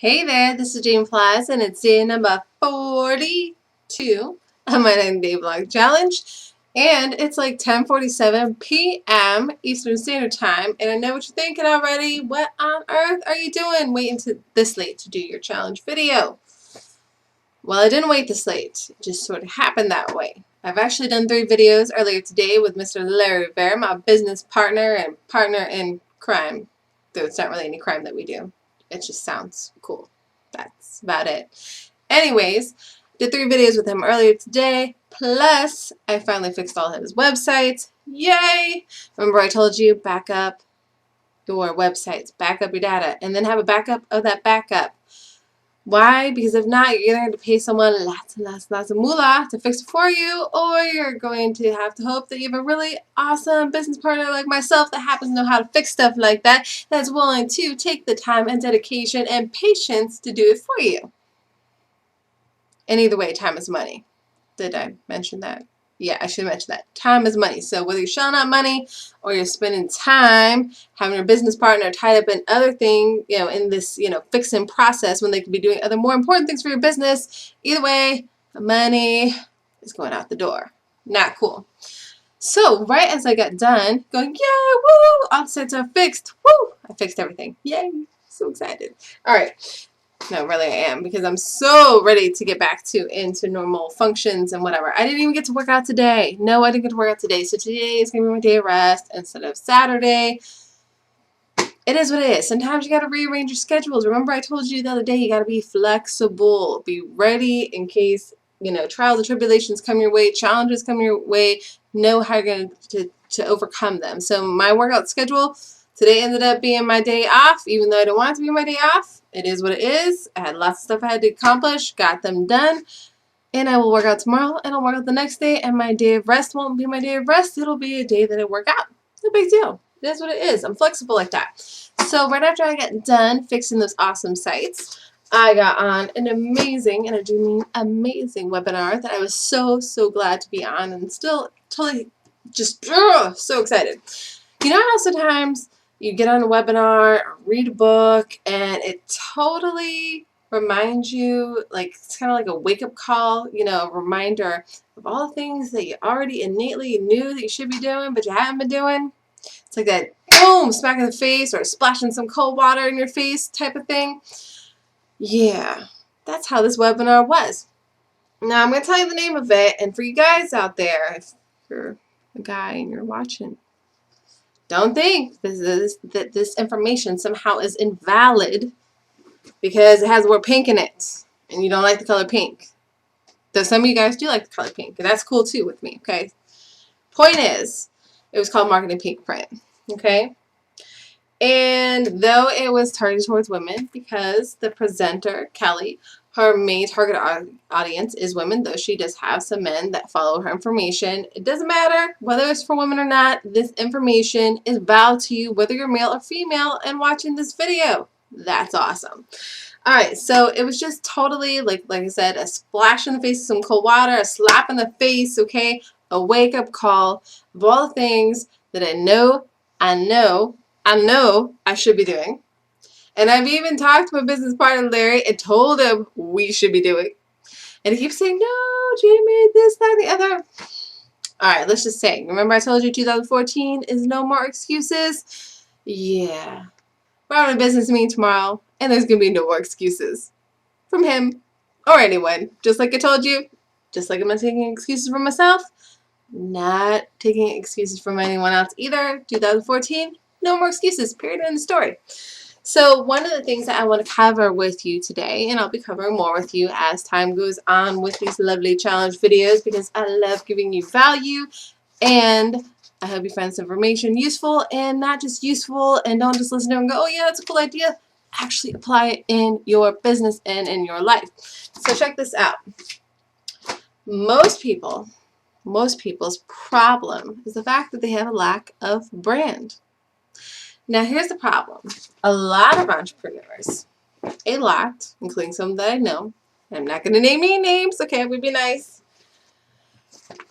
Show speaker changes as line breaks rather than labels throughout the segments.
Hey there, this is Jamie.Pelaez and it's day number 42 of my 90-day vlog challenge. And it's like 10:47 p.m. Eastern Standard Time. And I know what you're thinking already. What on earth are you doing waiting to this late to do your challenge video? Well, I didn't wait this late. It just sort of happened that way. I've actually done 3 videos earlier today with Mr. Larry Bear, my business partner and partner in crime. Though it's not really any crime that we do. It just sounds cool. That's about it. Anyways, did 3 videos with him earlier today. Plus, I finally fixed all of his websites. Yay! Remember I told you, back up your websites, back up your data, and then have a backup of that backup. Why? Because if not, you're either going to pay someone lots and lots of moolah to fix it for you, or you're going to have to hope that you have a really awesome business partner like myself that happens to know how to fix stuff like that, that's willing to take the time and dedication and patience to do it for you. And either way, time is money. Did I mention that? Yeah, I should mention that. Time is money. So whether you're shelling out money or you're spending time having your business partner tied up in other things, in this, fixing process when they could be doing other more important things for your business, either way, the money is going out the door. Not cool. So right as I got done going, yay, woo, all the sites are fixed. Woo, I fixed everything. Yay, so excited. All right. No, really I am, because I'm so ready to get back into normal functions and whatever. I didn't even get to work out today. No, I didn't get to work out today. So today is going to be my day of rest instead of Saturday. It is what it is. Sometimes you got to rearrange your schedules. Remember I told you the other day you got to be flexible. Be ready in case, trials and tribulations come your way, challenges come your way. Know how you're going to overcome them. So my workout schedule today ended up being my day off, even though I didn't want it to be my day off. It is what it is. I had lots of stuff I had to accomplish, got them done, and I will work out tomorrow, and I'll work out the next day, and my day of rest won't be my day of rest. It'll be a day that I work out. No big deal. It is what it is. I'm flexible like that. So right after I got done fixing those awesome sites, I got on an amazing, and I do mean amazing, webinar that I was so glad to be on, and still totally just so excited. You know how sometimes you get on a webinar or read a book and it totally reminds you, like it's kind of like a wake-up call, a reminder of all the things that you already innately knew that you should be doing but you haven't been doing? It's like that boom, smack in the face or splashing some cold water in your face type of thing. Yeah, that's how this webinar was. Now I'm going to tell you the name of it, and for you guys out there, if you're a guy and you're watching, don't think that this information somehow is invalid because it has the word pink in it and you don't like the color pink. Though some of you guys do like the color pink, and that's cool too with me, okay? Point is, it was called Marketing PINKprint, okay? And though it was targeted towards women, because the presenter, Kellie, her main target audience is women, though she does have some men that follow her information. It doesn't matter whether it's for women or not. This information is valid to you whether you're male or female and watching this video. That's awesome. All right, so it was just totally, like I said, a splash in the face of some cold water, a slap in the face, okay, a wake-up call of all the things that I know I should be doing. And I've even talked to my business partner, Larry, and told him we should be doing. And he keeps saying, no, Jamie, this, that, and the other. All right, let's just say, remember I told you 2014 is no more excuses? Yeah. We're having a business meeting tomorrow, and there's going to be no more excuses from him or anyone. Just like I told you, just like I'm not taking excuses for myself, not taking excuses from anyone else either. 2014, no more excuses, period, end of story. So one of the things that I want to cover with you today, and I'll be covering more with you as time goes on with these lovely challenge videos because I love giving you value, and I hope you find this information useful, and not just useful and don't just listen to it and go, oh yeah, that's a cool idea. Actually apply it in your business and in your life. So check this out. Most people's problem is the fact that they have a lack of brand. Now here's the problem. A lot of entrepreneurs, including some that I know, I'm not going to name any names, okay, we'd be nice,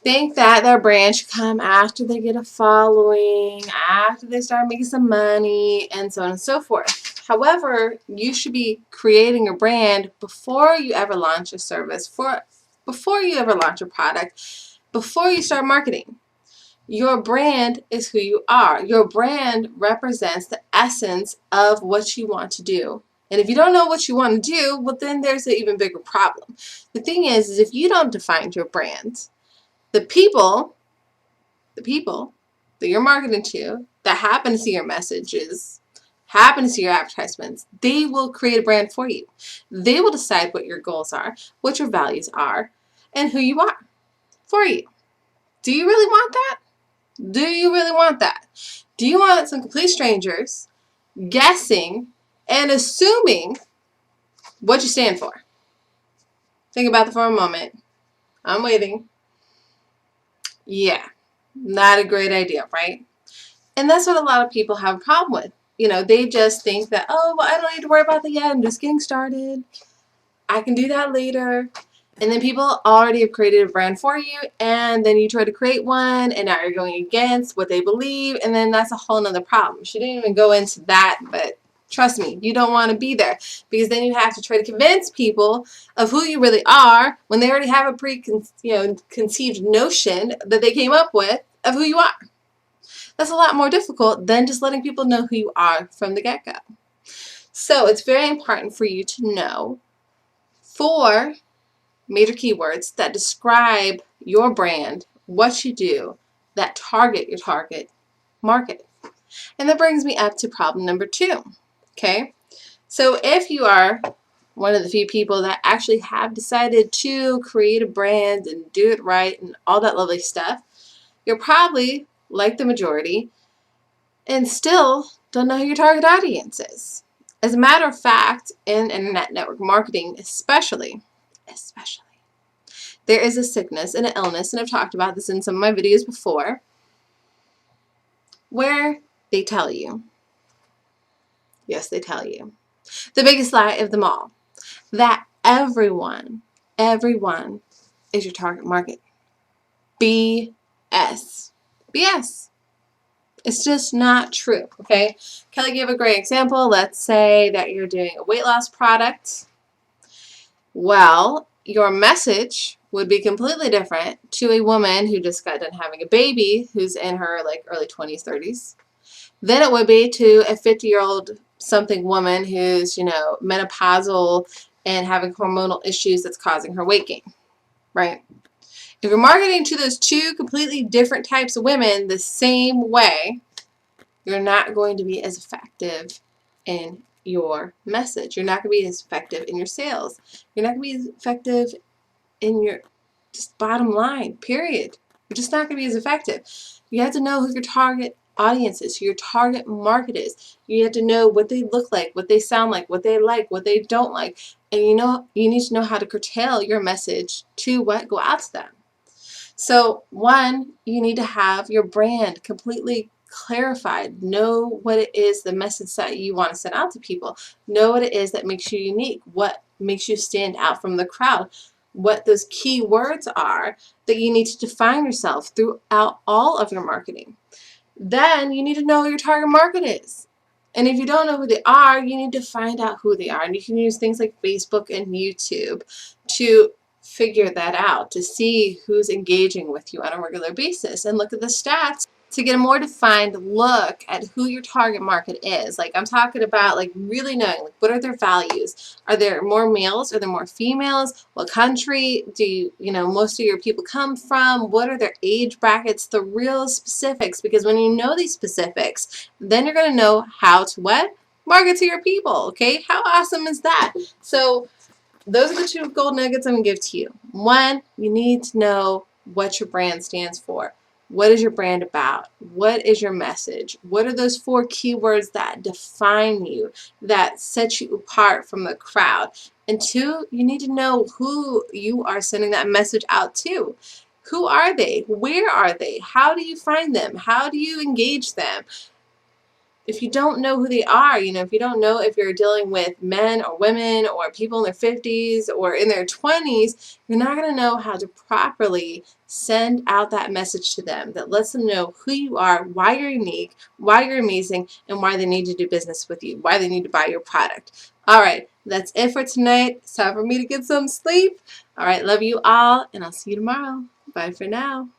think that their brand should come after they get a following, after they start making some money, and so on and so forth. However, you should be creating your brand before you ever launch a service, before you ever launch a product, before you start marketing. Your brand is who you are. Your brand represents the essence of what you want to do. And if you don't know what you want to do, well, then there's an even bigger problem. The thing is if you don't define your brand, the people that you're marketing to, that happen to see your messages, happen to see your advertisements, they will create a brand for you. They will decide what your goals are, what your values are, and who you are for you. Do you really want that? Do you really want that? Do you want some complete strangers guessing and assuming what you stand for? Think about that for a moment. I'm waiting. Yeah, not a great idea, right? And that's what a lot of people have a problem with. You know, they just think that, oh, well, I don't need to worry about that yet. I'm just getting started. I can do that later. And then people already have created a brand for you, and then you try to create one, and now you're going against what they believe, and then that's a whole nother problem. She didn't even go into that, but trust me, you don't want to be there, because then you have to try to convince people of who you really are when they already have a conceived notion that they came up with of who you are. That's a lot more difficult than just letting people know who you are from the get-go. So it's very important for you to know 4 major keywords that describe your brand, what you do, that target your target market. And that brings me up to problem number 2. Okay, so if you are one of the few people that actually have decided to create a brand and do it right and all that lovely stuff, you're probably like the majority and still don't know who your target audience is. As a matter of fact, in internet network marketing especially, there is a sickness and an illness, and I've talked about this in some of my videos before, where they tell you, yes, they tell you, the biggest lie of them all, that everyone is your target market. BS. BS. It's just not true, okay? Kelly gave a great example. Let's say that you're doing a weight loss product. Well, your message would be completely different to a woman who just got done having a baby who's in her like early 20s, 30s, than it would be to a 50-year-old something woman who's, you know, menopausal and having hormonal issues that's causing her weight gain, right? If you're marketing to those 2 completely different types of women the same way, you're not going to be as effective in your message. You're not going to be as effective in your sales. You're not going to be as effective in your just bottom line, period. You're just not going to be as effective. You have to know who your target audience is, who your target market is. You have to know what they look like, what they sound like, what they like, what they don't like. And you need to know how to curtail your message to what go out to them. So 1, you need to have your brand completely clarified. Know what it is, the message that you want to send out to people. Know what it is that makes you unique, what makes you stand out from the crowd, what those key words are that you need to define yourself throughout all of your marketing. Then you need to know who your target market is. And if you don't know who they are, you need to find out who they are. And you can use things like Facebook and YouTube to figure that out, to see who's engaging with you on a regular basis, and look at the stats to get a more defined look at who your target market is. Like I'm talking about, like really knowing, like, what are their values? Are there more males? Are there more females? What country do most of your people come from? What are their age brackets? The real specifics, because when you know these specifics, then you're going to know how to what? Market to your people. Okay, how awesome is that? So those are the 2 gold nuggets I'm going to give to you. 1, you need to know what your brand stands for. What is your brand about? What is your message? What are those 4 keywords that define you, that set you apart from the crowd? And 2, you need to know who you are sending that message out to. Who are they? Where are they? How do you find them? How do you engage them? if you don't know who they are, if you don't know if you're dealing with men or women or people in their 50s or in their 20s, you're not going to know how to properly send out that message to them that lets them know who you are, why you're unique, why you're amazing, and why they need to do business with you, why they need to buy your product. All right, that's it for tonight. It's time for me to get some sleep. All right, love you all, and I'll see you tomorrow. Bye for now.